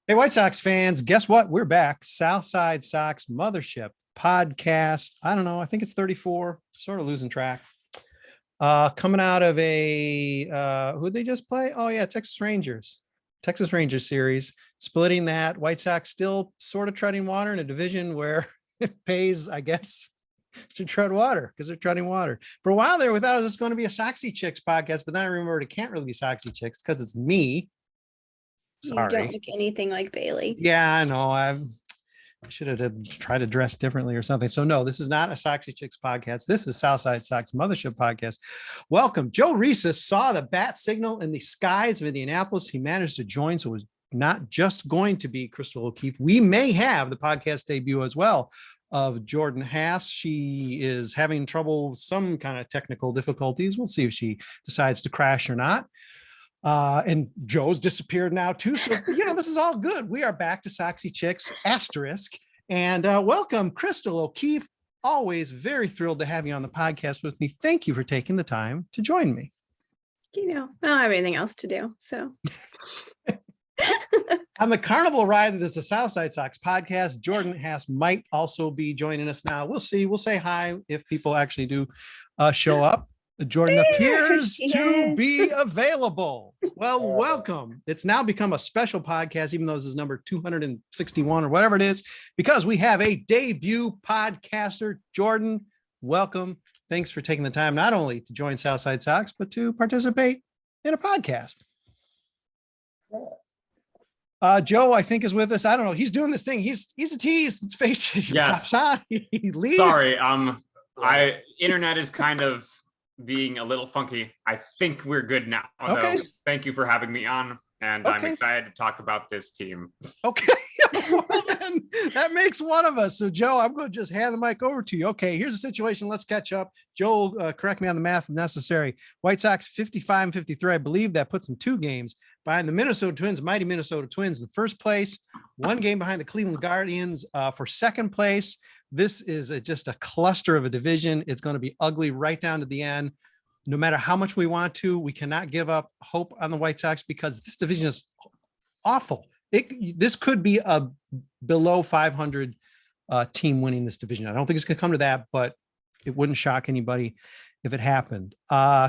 Hey, White Sox fans, guess what? We're back. Side Sox Mothership Podcast. I don't know. I think it's 34. Sort of losing track. Coming out of a who'd they just play? Oh, yeah, Texas Rangers series. Splitting that. White Sox still sort of treading water in a division where it pays, I guess, to tread water because they're treading water. For a while there, we thought it was going to be a Soxy Chicks podcast, but then I remembered it can't really be Soxy Chicks because it's me. Sorry. You don't look anything like Bayleigh. Yeah, I know. I should have tried to dress differently or something. So no, this is not a Soxy Chicks podcast. This is Side Sox Mothership Podcast. Welcome. Joe Resis saw the bat signal in the skies of Indianapolis. He managed to join, so it was not just going to be Chrystal O'Keefe. We may have the podcast debut as well of Jordan Haas. She is having trouble, some kind of technical difficulties. We'll see if she decides to crash or not. And Joe's disappeared now too. So, this is all good. We are back to Soxy Chicks asterisk and welcome Chrystal O'Keefe. Always very thrilled to have you on the podcast with me. Thank you for taking the time to join me. I don't have anything else to do. So on the carnival ride that is the Side Sox podcast, Jordan Haas might also be joining us now. We'll see. We'll say hi if people actually do show up. Jordan appears to be available. Well, welcome. It's now become a special podcast, even though this is number 261 or whatever it is, because we have a debut podcaster. Jordan, welcome. Thanks for taking the time not only to join Southside Sox, but to participate in a podcast. Joe, I think, is with us. I don't know. He's doing this thing. He's a tease. Let's face it. Yes. Sorry. Internet is kind of being a little funky. I think we're good now. Okay. Thank you for having me on, and I'm excited to talk about this team. Okay. Well, then, that makes one of us. So, Joe, I'm going to just hand the mic over to you. Okay, here's the situation. Let's catch up. Joel, correct me on the math if necessary. White Sox 55 and 53. I believe that puts them 2 games behind the Minnesota Twins, mighty Minnesota Twins in first place, 1 game behind the Cleveland Guardians for second place. This is just a cluster of a division. It's going to be ugly right down to the end. No matter how much we want to, we cannot give up hope on the White Sox because this division is awful. This could be a below 500 team winning this division. I don't think it's going to come to that, but it wouldn't shock anybody if it happened.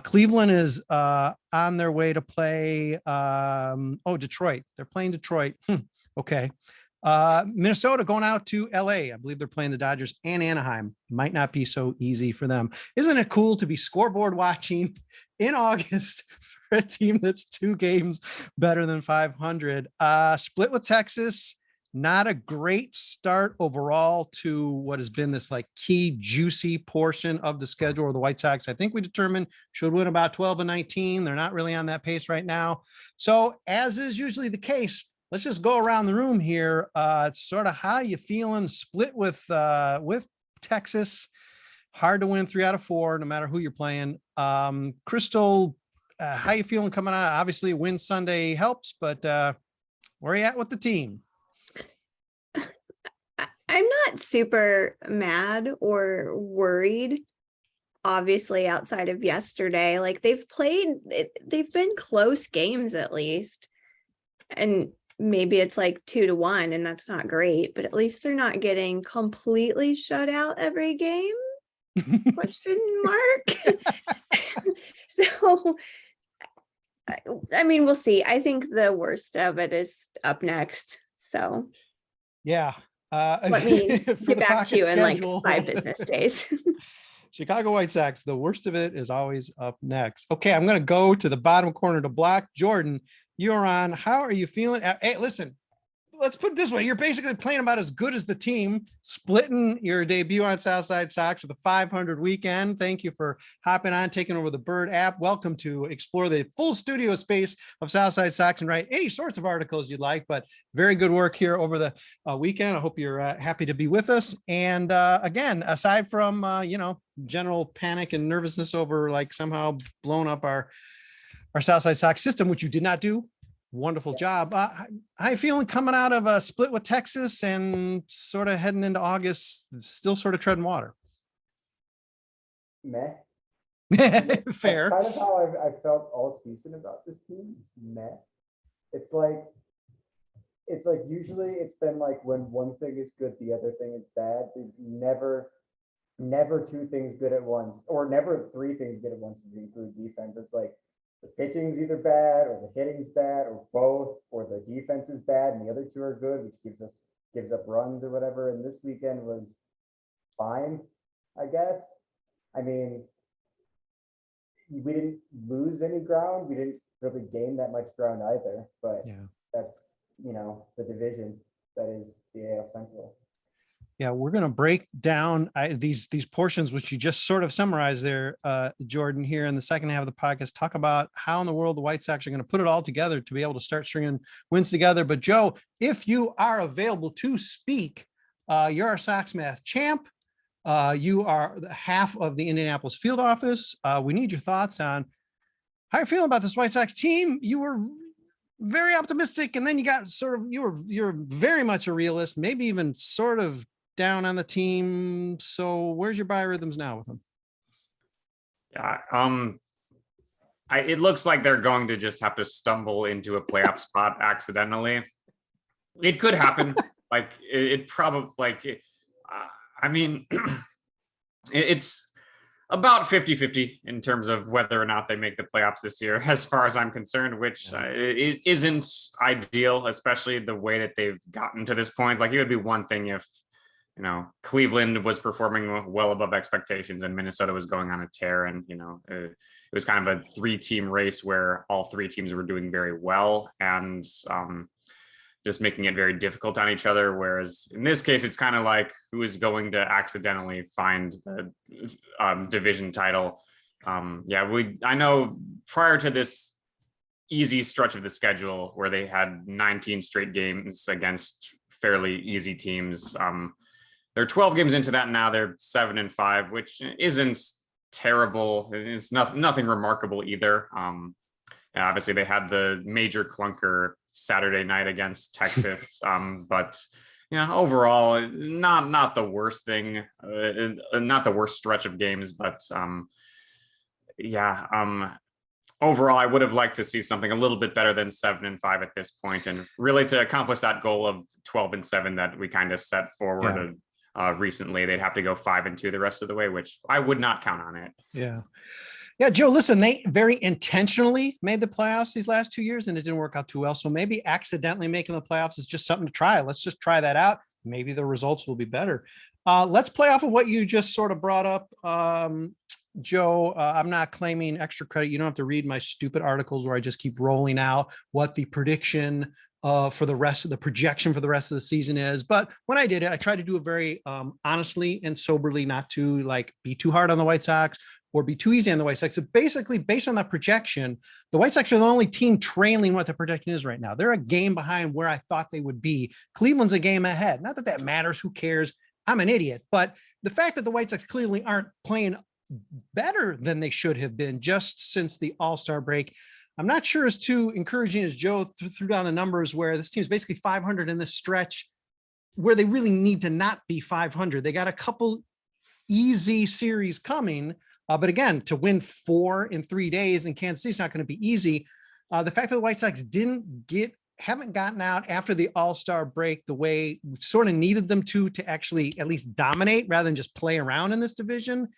Cleveland is on their way to play. Detroit. They're playing Detroit. Okay. Minnesota going out to LA. I believe they're playing the Dodgers and Anaheim. Might not be so easy for them. Isn't it cool to be scoreboard watching in August for a team that's 2 games better than 500? Split with Texas. Not a great start overall to what has been this key juicy portion of the schedule of the White Sox. I think we determined should win about 12 and 19. They're not really on that pace right now. So as is usually the case, let's just go around the room here. Sort of how you feeling? Split with Texas. Hard to win 3 out of 4, no matter who you're playing. Chrystal, how you feeling coming out? Obviously, win Sunday helps, but where are you at with the team? I'm not super mad or worried. Obviously, outside of yesterday, they've been close games at least, and maybe it's 2-1 and that's not great, but at least they're not getting completely shut out every game. Question mark. So I mean, we'll see. I think the worst of it is up next. So yeah. Let me get back to you schedule. In 5 business days. Chicago White Sox, the worst of it is always up next. Okay, I'm going to go to the bottom corner to block. Jordan, you're on. How are you feeling? Hey, listen, let's put it this way. You're basically playing about as good as the team, splitting your debut on Southside Sox with a 500 weekend. Thank you for hopping on, taking over the Bird app. Welcome to explore the full studio space of Southside Sox and write any sorts of articles you'd like, but very good work here over the weekend. I hope you're happy to be with us. And again, aside from, general panic and nervousness over somehow blowing up our Southside Sox system, which you did not do. Wonderful job. How you feeling coming out of a split with Texas and sort of heading into August, still sort of treading water? Meh. Fair. That's kind of how I felt all season about this team. It's meh. It's it's like usually it's been like when one thing is good, the other thing is bad. There's never two things good at once, or never three things good at once if you include defense. It's like the pitching's either bad or the hitting's bad or both, or the defense is bad and the other two are good, which gives up runs or whatever. And this weekend was fine, I guess. I mean, we didn't lose any ground. We didn't really gain that much ground either, but that's, the division that is the AL Central. Yeah, we're going to break down these portions, which you just sort of summarized there, Jordan, here in the second half of the podcast. Talk about how in the world the White Sox are going to put it all together to be able to start stringing wins together. But Joe, if you are available to speak, you're our Sox Math champ. You are half of the Indianapolis field office. We need your thoughts on how you're feeling about this White Sox team. You were very optimistic, and then you got you're very much a realist, maybe even sort of down on the team. So where's your biorhythms now with them? Yeah, it looks like they're going to just have to stumble into a playoff spot accidentally. It could happen. It probably I mean, it's about 50-50 in terms of whether or not they make the playoffs this year, as far as I'm concerned, which it isn't ideal, especially the way that they've gotten to this point. Like, it would be one thing if, Cleveland was performing well above expectations and Minnesota was going on a tear. And, it was kind of a 3-team race where all 3 teams were doing very well and just making it very difficult on each other. Whereas in this case, it's kind of like who is going to accidentally find the division title. I know prior to this easy stretch of the schedule where they had 19 straight games against fairly easy teams, they're 12 games into that now. They're 7-5, which isn't terrible. It's nothing remarkable either. Obviously, they had the major clunker Saturday night against Texas, but overall, not the worst thing, not the worst stretch of games, but overall, I would have liked to see something a little bit better than 7-5 at this point, and really to accomplish that goal of 12-7 that we kind of set forward. Recently, they'd have to go 5-2 the rest of the way, which I would not count on it. Yeah, Joe, listen, they very intentionally made the playoffs these last 2 years and it didn't work out too well. So maybe accidentally making the playoffs is just something to try. Let's just try that out. Maybe the results will be better. Let's play off of what you just sort of brought up, Joe. I'm not claiming extra credit. You don't have to read my stupid articles where I just keep rolling out what the prediction for the rest of the projection for the rest of the season is. But when I did it, I tried to do it very honestly and soberly, not to be too hard on the White Sox or be too easy on the White Sox. So basically, based on that projection, the White Sox are the only team trailing what the projection is right now. They're a game behind where I thought they would be. Cleveland's a game ahead. Not that that matters. Who cares? I'm an idiot. But the fact that the White Sox clearly aren't playing better than they should have been just since the All-Star break, I'm not sure is too encouraging as Joe threw down the numbers where this team's basically 500 in this stretch where they really need to not be 500. They got a couple easy series coming. But again, to win 4 in 3 days in Kansas City is not going to be easy. The fact that the White Sox haven't gotten out after the All-Star break the way we sort of needed them to actually at least dominate rather than just play around in this division.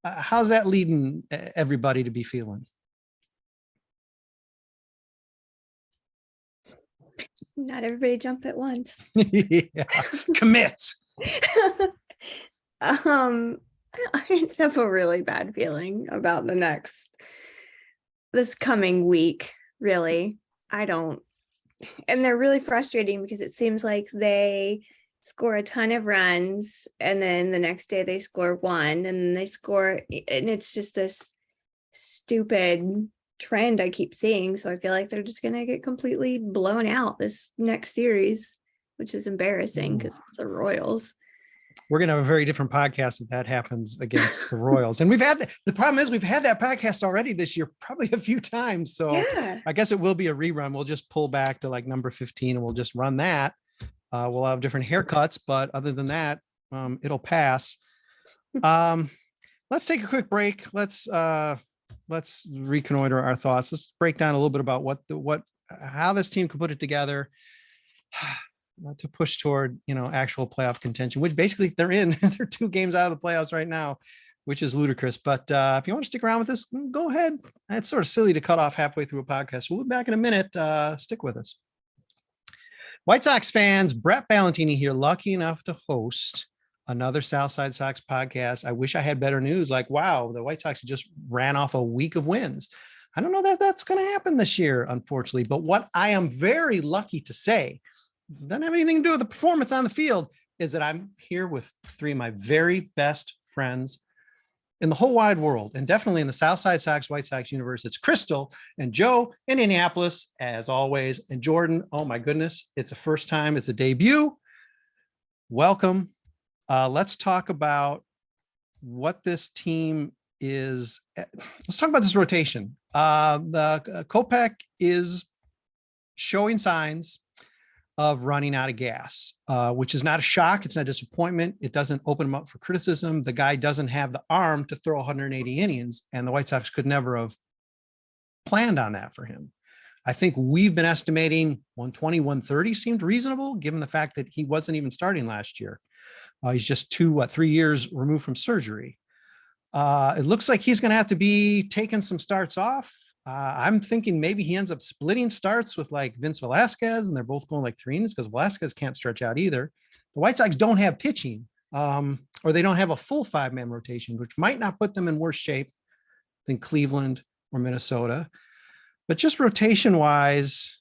How's that leading everybody to be feeling? Not everybody jump at once. Yeah. Commit. I just have a really bad feeling about this coming week, really. And they're really frustrating because it seems like they score a ton of runs and then the next day they score 1 and then they score, and it's just this stupid trend I keep seeing. So I feel like they're just going to get completely blown out this next series, which is embarrassing because it's the Royals. We're going to have a very different podcast if that happens against the Royals. And the problem is we've had that podcast already this year, probably a few times. So I guess it will be a rerun. We'll just pull back to number 15 and we'll just run that. We'll have different haircuts, but other than that, it'll pass. Let's take a quick break. Let's reconnoiter our thoughts. Let's break down a little bit about how this team could put it together. to push toward, actual playoff contention, which basically they're in. They're 2 games out of the playoffs right now, which is ludicrous. But if you want to stick around with this, go ahead. It's sort of silly to cut off halfway through a podcast. So we'll be back in a minute. Stick with us. White Sox fans, Brett Ballantini here, lucky enough to host another Side Sox podcast. I wish I had better news. Like, wow, the White Sox just ran off a week of wins. I don't know that that's going to happen this year, unfortunately. But what I am very lucky to say, doesn't have anything to do with the performance on the field, is that I'm here with 3 of my very best friends in the whole wide world, and definitely in the Side Sox White Sox universe. It's Chrystal and Joe in Indianapolis, as always, and Jordan. Oh my goodness, it's a first time, it's a debut. Welcome. Let's talk about what this team is. Let's talk about this rotation. The Kopech is showing signs of running out of gas, which is not a shock. It's not a disappointment. It doesn't open him up for criticism. The guy doesn't have the arm to throw 180 innings, and the White Sox could never have planned on that for him. I think we've been estimating 120, 130 seemed reasonable, given the fact that he wasn't even starting last year. He's just 3 years removed from surgery. It looks like he's going to have to be taking some starts off. I'm thinking maybe he ends up splitting starts with like Vince Velasquez, and they're both going like 3 innings because Velasquez can't stretch out either. The White Sox don't have pitching, or they don't have a full 5-man rotation, which might not put them in worse shape than Cleveland or Minnesota. But just rotation wise,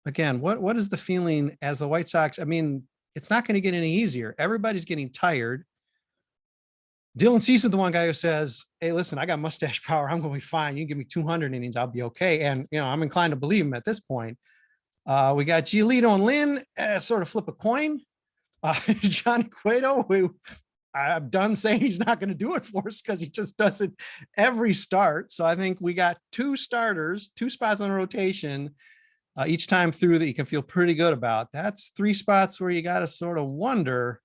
again, what is the feeling as the White Sox? I mean, it's not going to get any easier. Everybody's getting tired. Dylan Cease is the one guy who says, hey, listen, I got mustache power. I'm going to be fine. You give me 200 innings, I'll be okay. And, I'm inclined to believe him at this point. We got Giolito and Lynn sort of flip a coin. Johnny Cueto, who I'm done saying he's not going to do it for us because he just does it every start. So I think we got 2 starters, 2 spots on the rotation each time through that you can feel pretty good about. That's 3 spots where you got to sort of wonder,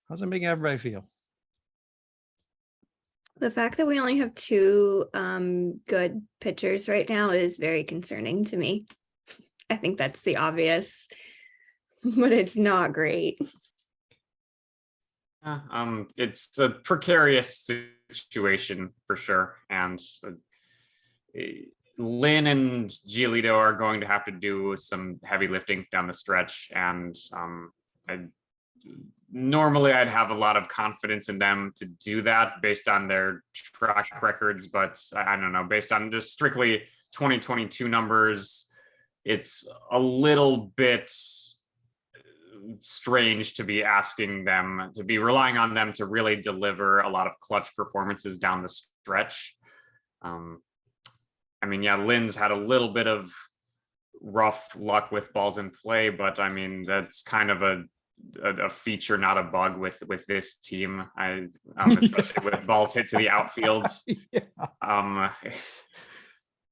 how's it making everybody feel? The fact that we only have 2 good pitchers right now is very concerning to me. I think that's the obvious, but it's not great. It's a precarious situation for sure, and Lynn and Giolito are going to have to do some heavy lifting down the stretch, and normally I'd have a lot of confidence in them to do that based on their track records, but I don't know, based on just strictly 2022 numbers, it's a little bit strange to be asking them, to be relying on them to really deliver a lot of clutch performances down the stretch. I mean, yeah, Lynn's had a little bit of rough luck with balls in play, but I mean, that's kind of a feature, not a bug with this team. Especially with balls hit to the outfield. Yeah.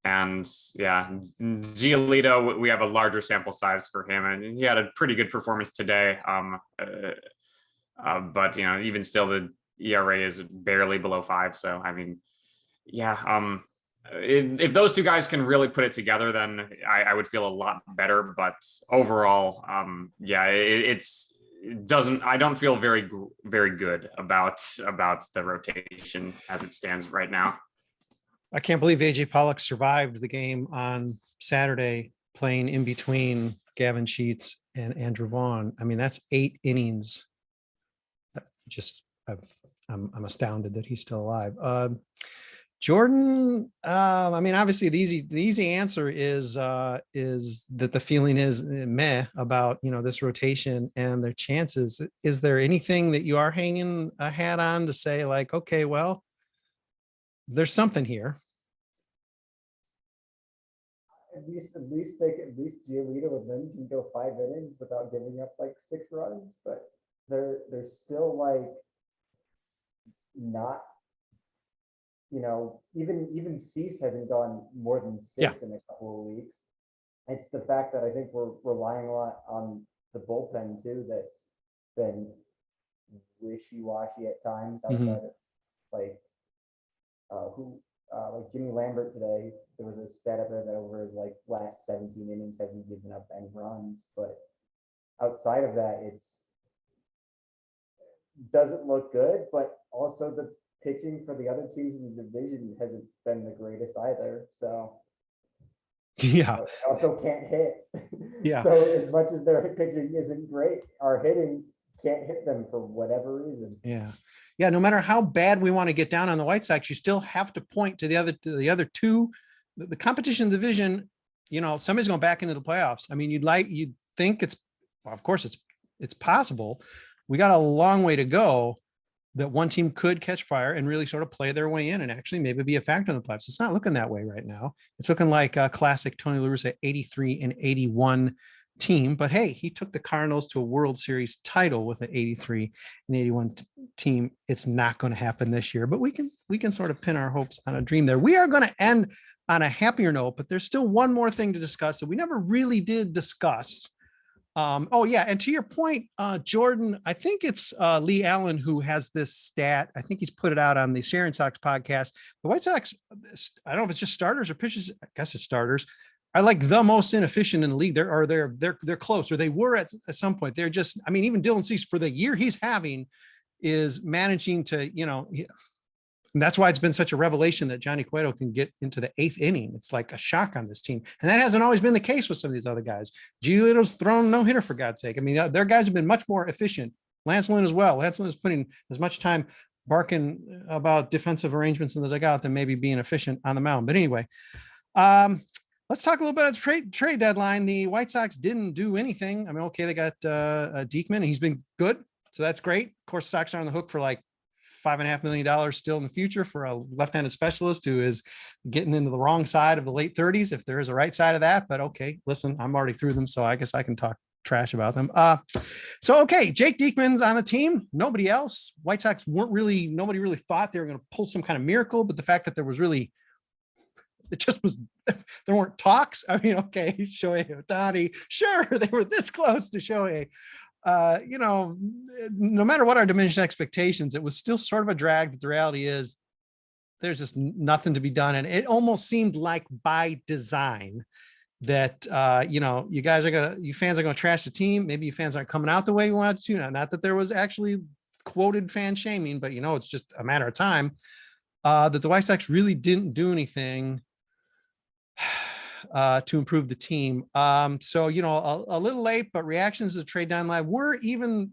And yeah, Giolito, we have a larger sample size for him, and he had a pretty good performance today. But even still, the ERA is barely below 5. So I mean, yeah. If those 2 guys can really put it together, then I would feel a lot better. But overall, yeah, I don't feel very good about the rotation as it stands right now. I can't believe AJ Pollock survived the game on Saturday playing in between Gavin Sheets and Andrew Vaughn. I mean, that's 8 innings. I'm astounded that he's still alive. Jordan, I mean, obviously the easy answer is that the feeling is meh about, this rotation and their chances. Is there anything that you are hanging a hat on to say like, okay, well, there's something here? At least Giolito and Lynn can go 5 innings without giving up like 6 runs, but they're still like not. Even Cease hasn't gone more than 6 in a couple of weeks. It's the fact that I think we're relying a lot on the bullpen too. That's been wishy-washy at times outside of like like Jimmy Lambert today, there was a stat up there that over his like last 17 innings hasn't given up any runs, but outside of that, it's doesn't look good, but also the pitching for the other teams in the division hasn't been the greatest either. So yeah, also can't hit. Yeah. So as much as their pitching isn't great, our hitting can't hit them for whatever reason. Yeah. No matter how bad we want to get down on the White Sox, you still have to point to the other two. The competition division, somebody's going back into the playoffs. I mean, you'd think of course it's possible. We got a long way to go that one team could catch fire and really sort of play their way in and actually maybe be a factor in the playoffs. It's not looking that way right now. It's looking like a classic Tony La Russa 83 and 81 team, but hey, he took the Cardinals to a World Series title with an 83 and 81 team. It's not going to happen this year, but we can sort of pin our hopes on a dream there. We are going to end on a happier note, but there's still one more thing to discuss that we never really did discuss. And to your point, Jordan, I think it's Lee Allen who has this stat. I think he's put it out on the Side Sox podcast. The White Sox, I don't know if it's just starters or pitchers. I guess it's starters, are like the most inefficient in the league. They're close, or they were at some point. They're just, I mean, even Dylan Cease for the year he's having is managing to, and that's why it's been such a revelation that Johnny Cueto can get into the 8th inning. It's like a shock on this team. And that hasn't always been the case with some of these other guys. Giolito's thrown no hitter, for God's sake. I mean, their guys have been much more efficient. Lance Lynn as well. Lance Lynn is putting as much time barking about defensive arrangements in the dugout than maybe being efficient on the mound. But anyway, let's talk a little bit about the trade deadline. The White Sox didn't do anything. I mean, okay, they got Diekman, and he's been good. So that's great. Of course, Sox are on the hook for like $5.5 million still in the future for a left-handed specialist who is getting into the wrong side of the late 30s, if there is a right side of that. But okay, listen, I'm already through them, so I guess I can talk trash about them. Okay, Jake Diekman's on the team. Nobody else. White Sox nobody really thought they were going to pull some kind of miracle, but the fact that there weren't talks. I mean, okay, Shohei Ohtani, sure, they were this close to Shohei. No matter what our diminished expectations, it was still sort of a drag. But the reality is there's just nothing to be done. And it almost seemed like by design that, you fans are going to trash the team. Maybe you fans aren't coming out the way you wanted to. Not that there was actually quoted fan shaming, but it's just a matter of time that the White Sox really didn't do anything to improve the team. So, a little late, but reactions to the trade deadline were even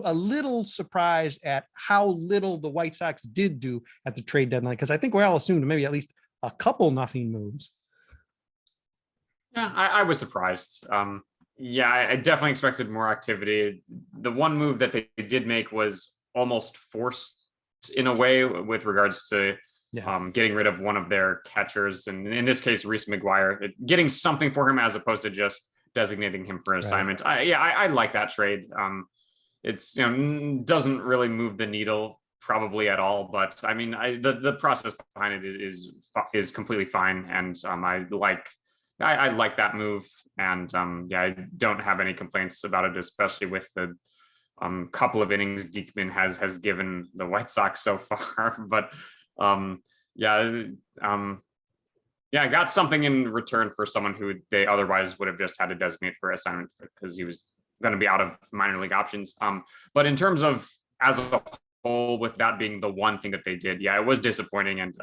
a little surprised at how little the White Sox did do at the trade deadline. Because I think we all assumed maybe at least a couple nothing moves. Yeah, I was surprised. I definitely expected more activity. The one move that they did make was almost forced in a way with regards to getting rid of one of their catchers, and in this case, Reese McGuire, getting something for him as opposed to just designating him for an assignment. I like that trade. It's doesn't really move the needle probably at all, but I mean, the process behind it is completely fine, and I like that move, and I don't have any complaints about it, especially with the couple of innings Diekman has given the White Sox so far, but. I got something in return for someone who they otherwise would have just had to designate for assignment because he was going to be out of minor league options. But in terms of as a whole, with that being the one thing that they did, it was disappointing, and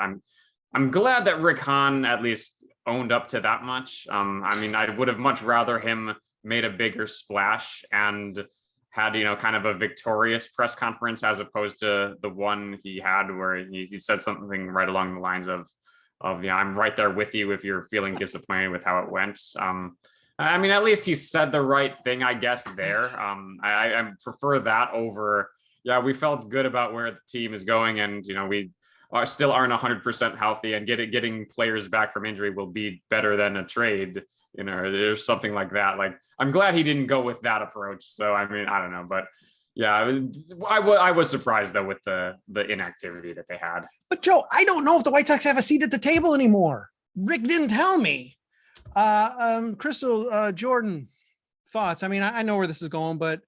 I'm glad that Rick Hahn at least owned up to that much. I mean, I would have much rather him made a bigger splash and had, kind of a victorious press conference as opposed to the one he had where he said something right along the lines of I'm right there with you if you're feeling disappointed with how it went. I mean, at least he said the right thing, I guess, there. I prefer that over, we felt good about where the team is going, and, we still aren't 100% healthy, and getting players back from injury will be better than a trade. There's something like that. Like, I'm glad he didn't go with that approach. So, I mean, I don't know, but I was surprised though with the inactivity that they had. But Joe, I don't know if the White Sox have a seat at the table anymore. Rick didn't tell me. Chrystal, Jordan, thoughts? I mean, I know where this is going, but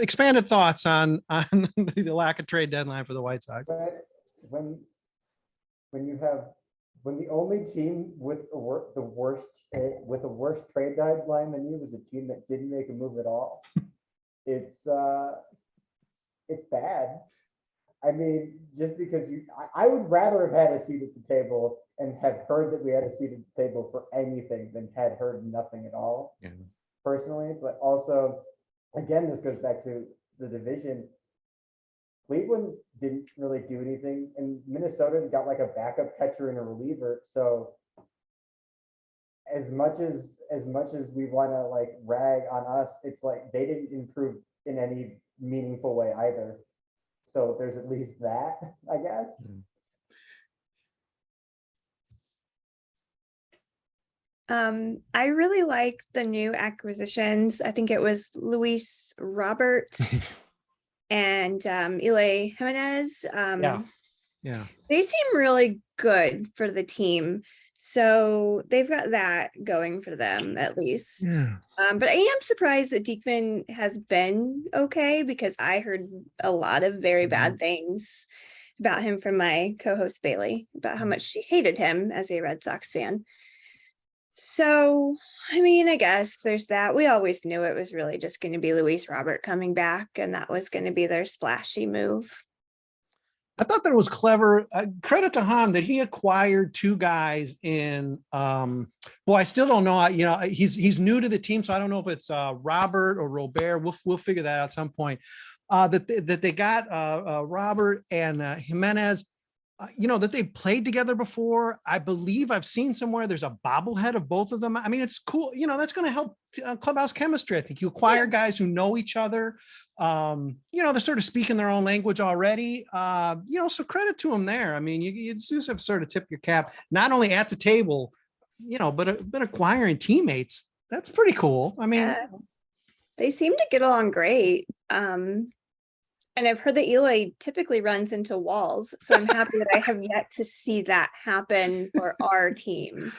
expanded thoughts on the lack of trade deadline for the White Sox. When when the only team with the worst with a worse trade deadline than you was a team that didn't make a move at all. It's bad. I mean, just because I would rather have had a seat at the table and have heard that we had a seat at the table for anything than had heard nothing at all. Yeah. Personally, but also, again, this goes back to the division. Cleveland didn't really do anything, and Minnesota got like a backup catcher and a reliever. So as much as we want to like rag on us, it's like they didn't improve in any meaningful way either. So there's at least that, I guess. I really like the new acquisitions. I think it was Luis Roberts and Eloy Jimenez. Yeah. They seem really good for the team. So they've got that going for them at least. Yeah. But I am surprised that Diekman has been okay, because I heard a lot of very bad things about him from my co-host Bayleigh, about how much she hated him as a Red Sox fan. So, I mean, I guess there's that. We always knew it was really just going to be Luis Robert coming back, and that was going to be their splashy move. I thought that it was clever. Credit to Hahn that he acquired two guys in. I still don't know. He's new to the team, so I don't know if it's Robert or Robert. We'll figure that out at some point. That they got Robert and Jimenez. That they played together before. I believe I've seen somewhere there's a bobblehead of both of them. I mean, it's cool. That's going to help clubhouse chemistry. I think you acquire guys who know each other. They're sort of speaking their own language already. So credit to them there. I mean, you just have to sort of tip your cap, not only at the table, but acquiring teammates. That's pretty cool. I mean, they seem to get along great. And I've heard that Eloy typically runs into walls. So I'm happy that I have yet to see that happen for our team.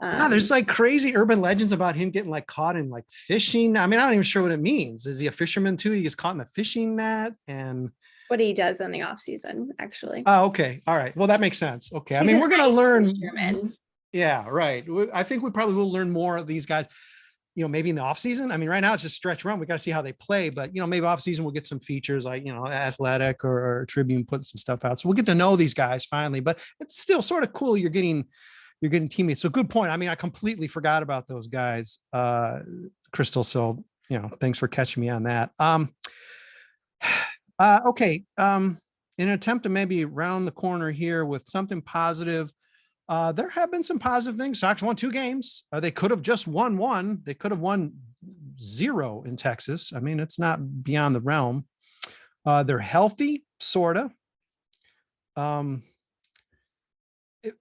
There's like crazy urban legends about him getting like caught in like fishing. I mean, I'm not even sure what it means. Is he a fisherman too? He gets caught in the fishing net and what he does in the off season, actually. Oh, okay. All right. Well, that makes sense. Okay. I mean, we're going to learn. Yeah, right. I think we probably will learn more of these guys. Maybe in the off season. I mean, right now it's just stretch run. We got to see how they play, but maybe off season we'll get some features like, Athletic or Tribune putting some stuff out. So we'll get to know these guys finally, but it's still sort of cool. You're getting teammates. So good point. I mean, I completely forgot about those guys, Chrystal. So, thanks for catching me on that. Okay. In an attempt to maybe round the corner here with something positive, there have been some positive things. Sox won 2 games. They could have just won 1. They could have won 0 in Texas. I mean, it's not beyond the realm. They're healthy, sort of.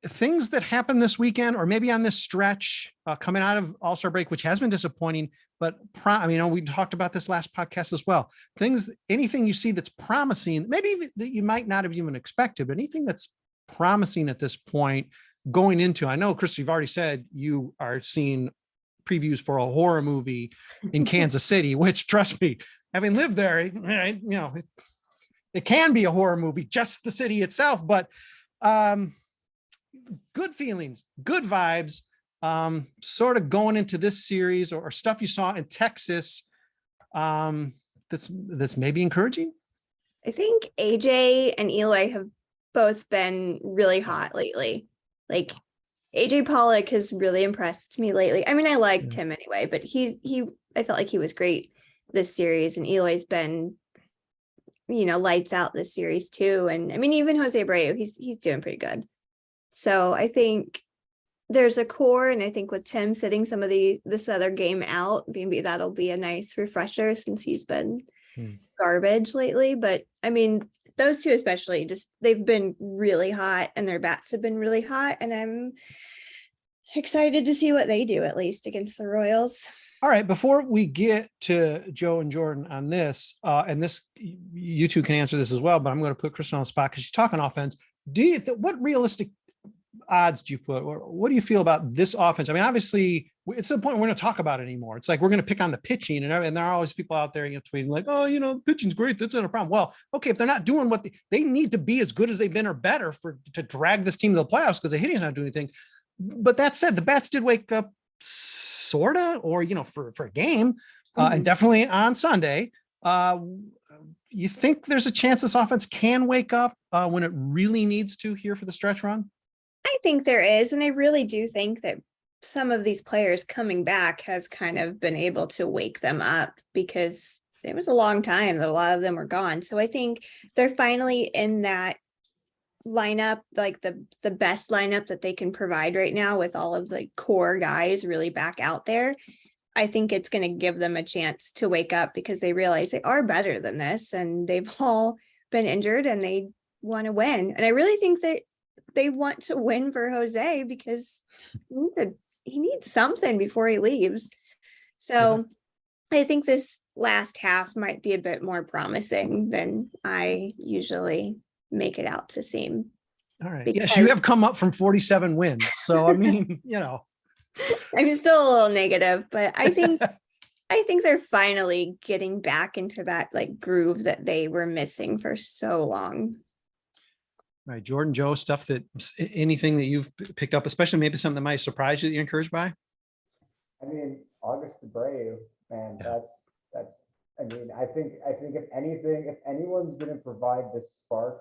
Things that happened this weekend, or maybe on this stretch coming out of All-Star break, which has been disappointing, but we talked about this last podcast as well. Anything you see that's promising, maybe that you might not have even expected, but anything that's promising at this point going into, I know, Chris, you've already said you are seeing previews for a horror movie in Kansas City, which, trust me, having lived there, it can be a horror movie, just the city itself, but good feelings, good vibes, sort of going into this series or stuff you saw in Texas. That's maybe encouraging. I think AJ and Eloy have both been really hot lately. Like AJ Pollock has really impressed me lately. I mean, I liked him anyway, but I felt like he was great this series, and Eloy's been, lights out this series too. And I mean, even Jose Abreu, he's doing pretty good. So I think there's a core, and I think with Tim sitting some of this other game out, maybe that'll be a nice refresher since he's been garbage lately. But I mean, those two especially, they've been really hot, and their bats have been really hot, and I'm excited to see what they do, at least against the Royals. All right, before we get to Joe and Jordan on this, and this, you two can answer this as well, but I'm going to put Chrystal on the spot because she's talking offense. What realistic odds do you put? What do you feel about this offense? I mean, obviously, it's to the point we're going to talk about it anymore. It's like we're going to pick on the pitching, and there are always people out there, tweeting like, "Oh, the pitching's great. That's not a problem." Well, okay, if they're not doing what they need to be as good as they've been or better to drag this team to the playoffs because the hitting's not doing anything. But that said, the bats did wake up, sorta, or for a game, and definitely on Sunday. You think there's a chance this offense can wake up when it really needs to here for the stretch run? I think there is, and I really do think that some of these players coming back has kind of been able to wake them up, because it was a long time that a lot of them were gone. So I think they're finally in that lineup, like the best lineup that they can provide right now, with all of the core guys really back out there. I think it's going to give them a chance to wake up, because they realize they are better than this, and they've all been injured and they want to win. And I really think that they want to win for Jose, because he needs something before he leaves. So I think this last half might be a bit more promising than I usually make it out to seem. All right. Yes, you have come up from 47 wins. So, I mean, I'm still a little negative, but I think they're finally getting back into that groove that they were missing for so long. All right, Jordan, Joe, anything that you've picked up, especially maybe something that might surprise you that you're encouraged by? I mean, August Abreu, man, that's. I mean, I think if anything, if anyone's going to provide this spark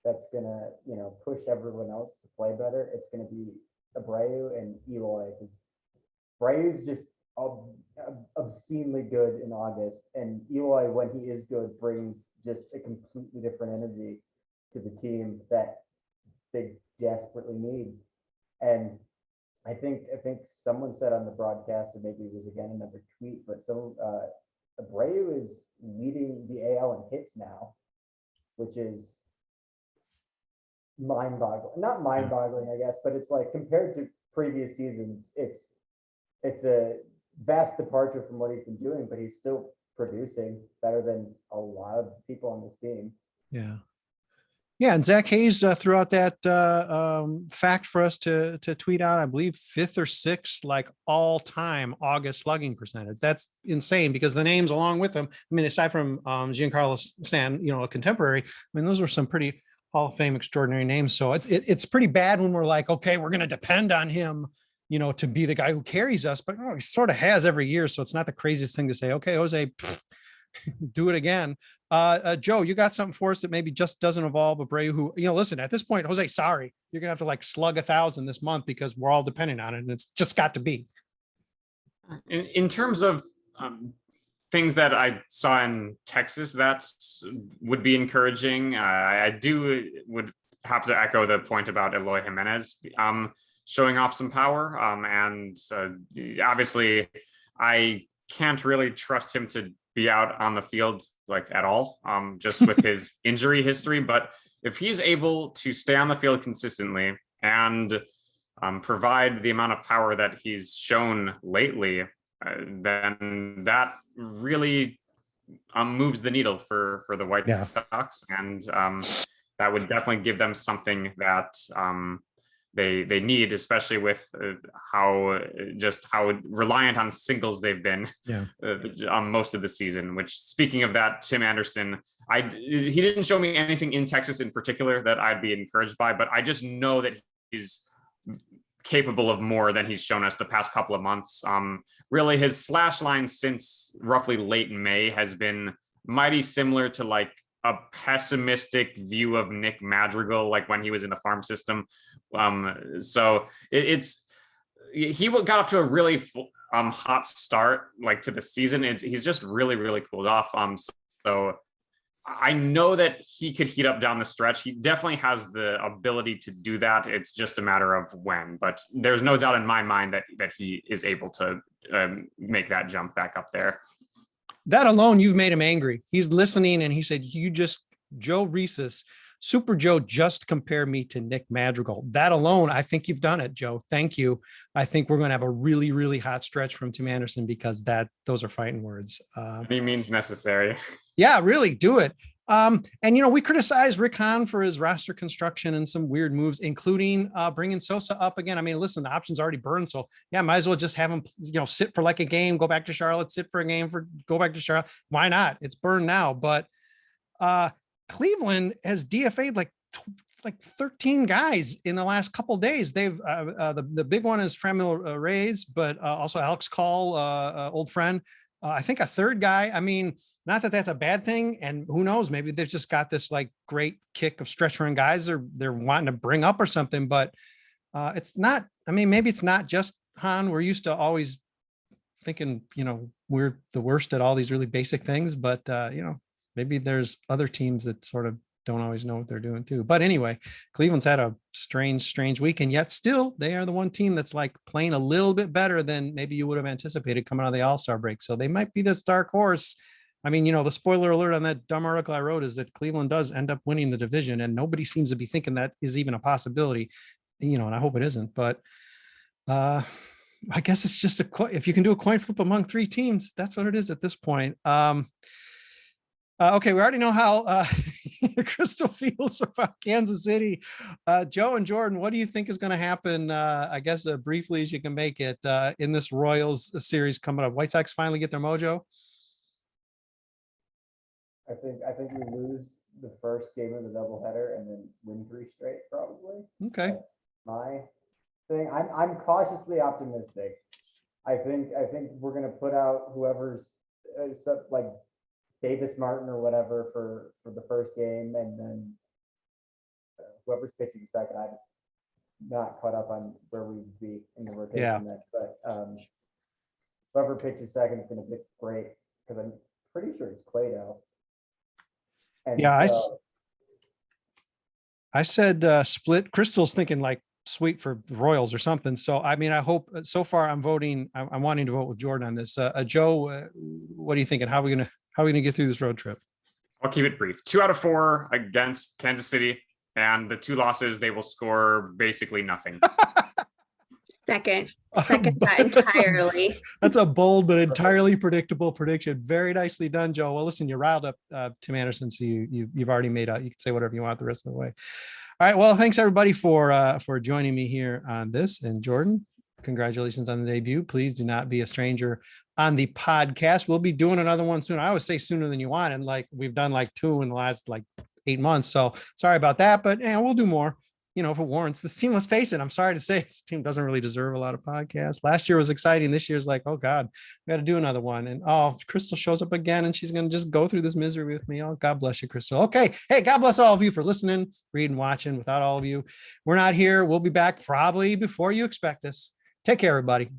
that's going to push everyone else to play better, it's going to be Abreu and Eloy, because Abreu's just obscenely good in August, and Eloy, when he is good, brings just a completely different energy to the team that they desperately need. And I think someone said on the broadcast, or maybe it was again another tweet, but Abreu is leading the AL in hits now, which is mind-boggling. Not mind-boggling, I guess, but it's like, compared to previous seasons, it's a vast departure from what he's been doing, but he's still producing better than a lot of people on this team. Yeah, and Zach Hayes threw out that fact for us to tweet out, I believe 5th or 6th, all-time August slugging percentage. That's insane, because the names along with him, I mean, aside from Giancarlo Stanton, a contemporary, I mean, those were some pretty Hall of Fame extraordinary names. So it's pretty bad when we're like, okay, we're going to depend on him, to be the guy who carries us, but he sort of has every year. So it's not the craziest thing to say, okay, Jose, do it again. Joe, you got something for us that maybe just doesn't involve Abreu, who, listen, at this point, Jose, sorry, you're going to have to slug 1,000 this month, because we're all depending on it, and it's just got to be. In terms of things that I saw in Texas, that would be encouraging. I would have to echo the point about Eloy Jimenez showing off some power. And obviously, I can't really trust him to be out on the field at all, just with his injury history. But if he's able to stay on the field consistently and provide the amount of power that he's shown lately, then that really moves the needle for the White Sox, and that would definitely give them something that they need, especially with how reliant on singles they've been on most of the season. Which, speaking of that, Tim Anderson, he didn't show me anything in Texas in particular that I'd be encouraged by, but I just know that he's capable of more than he's shown us the past couple of months. Really, his slash line since roughly late May has been mighty similar to a pessimistic view of Nick Madrigal, when he was in the farm system. So he got off to a really hot start to the season. He's just really, really cooled off. So I know that he could heat up down the stretch. He definitely has the ability to do that. It's just a matter of when, but there's no doubt in my mind that he is able to make that jump back up there. That alone, you've made him angry. He's listening, and he said, Joe Resis, Super Joe, just compare me to Nick Madrigal. That alone, I think you've done it, Joe. Thank you. I think we're going to have a really, really hot stretch from Tim Anderson, because those are fighting words. Any means necessary. Yeah, really do it. And we criticized Rick Hahn for his roster construction and some weird moves, including bringing Sosa up again. I mean, listen, the option's already burned, so yeah, might as well just have him, sit for like a game, go back to Charlotte, sit for a game, go back to Charlotte. Why not? It's burned now. But Cleveland has DFA'd like 13 guys in the last couple of days. They've the big one is Framil Reyes, but also Alex Call, old friend. I think a third guy. I mean, not that that's a bad thing, and who knows, maybe they've just got this like great kick of stretch run guys they're wanting to bring up or something, but it's not. I mean, maybe it's not just Han. We're used to always thinking, we're the worst at all these really basic things, but maybe there's other teams that sort of don't always know what they're doing too. But anyway, Cleveland's had a strange week, and yet still they are the one team that's like playing a little bit better than maybe you would have anticipated coming out of the All-Star break. So they might be this dark horse. I mean, the spoiler alert on that dumb article I wrote is that Cleveland does end up winning the division, and nobody seems to be thinking that is even a possibility, and I hope it isn't. But I guess it's just if you can do a coin flip among three teams, that's what it is at this point. Okay, we already know how Chrystal feels about Kansas City. Joe and Jordan, what do you think is going to happen? I guess briefly as you can make it in this Royals series coming up. White Sox finally get their mojo. I think we lose the first game of the doubleheader and then win 3 straight, probably. Okay. That's my thing. I'm cautiously optimistic. I think we're gonna put out whoever's like Davis Martin or whatever for the first game, and then whoever's pitching second. I'm not caught up on where we would be in the rotation next, but whoever pitches second is gonna pitch great because I'm pretty sure it's Cueto. And yeah, so, I said split. Crystal's thinking like sweep for the Royals or something. So I mean, I hope. So far, I'm voting. I'm wanting to vote with Jordan on this. Joe, what are you thinking? How are we gonna get through this road trip? I'll keep it brief. 2 out of 4 against Kansas City, and the 2 losses they will score basically nothing. Second that entirely. That's a bold but entirely predictable prediction. Very nicely done, Joe. Well, listen, you riled up Tim Anderson, so you've already made out. You can say whatever you want the rest of the way. All right. Well, thanks everybody for joining me here on this. And Jordan, congratulations on the debut. Please do not be a stranger on the podcast. We'll be doing another one soon. I always say sooner than you want, and like we've done like 2 in the last like 8 months. So sorry about that, but we'll do more. If it warrants. This team, let's face it, I'm sorry to say, this team doesn't really deserve a lot of podcasts. Last year was exciting. This year's like, oh God, we got to do another one. And Chrystal shows up again and she's going to just go through this misery with me. Oh, God bless you, Chrystal. Okay. Hey, God bless all of you for listening, reading, watching. Without all of you, we're not here. We'll be back probably before you expect us. Take care, everybody.